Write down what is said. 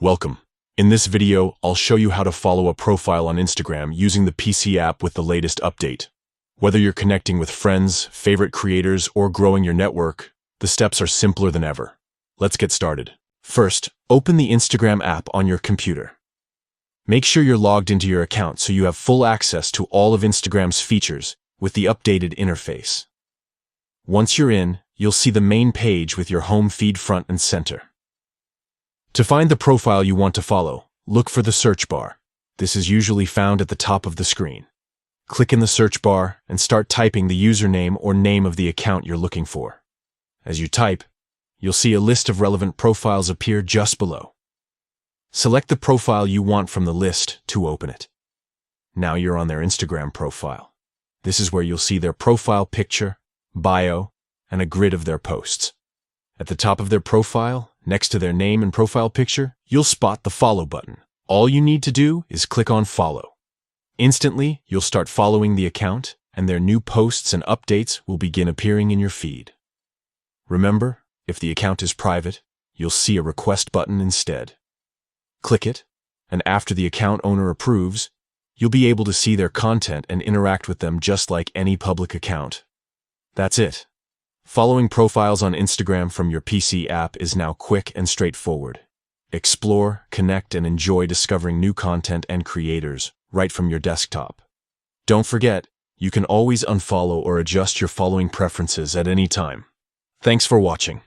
Welcome. In this video, I'll show you how to follow a profile on Instagram using the PC app with the latest update. Whether you're connecting with friends, favorite creators, or growing your network, the steps are simpler than ever. Let's get started. First, open the Instagram app on your computer. Make sure you're logged into your account so you have full access to all of Instagram's features with the updated interface. Once you're in, you'll see the main page with your home feed front and center. To find the profile you want to follow, look for the search bar. This is usually found at the top of the screen. Click in the search bar and start typing the username or name of the account you're looking for. As you type, you'll see a list of relevant profiles appear just below. Select the profile you want from the list to open it. Now you're on their Instagram profile. This is where you'll see their profile picture, bio, and a grid of their posts. At the top of their profile, next to their name and profile picture, you'll spot the follow button. All you need to do is click on follow. Instantly, you'll start following the account, and their new posts and updates will begin appearing in your feed. Remember, if the account is private, you'll see a request button instead. Click it, and after the account owner approves, you'll be able to see their content and interact with them just like any public account. That's it. Following profiles on Instagram from your PC app is now quick and straightforward. Explore, connect, and enjoy discovering new content and creators right from your desktop. Don't forget, you can always unfollow or adjust your following preferences at any time. Thanks for watching.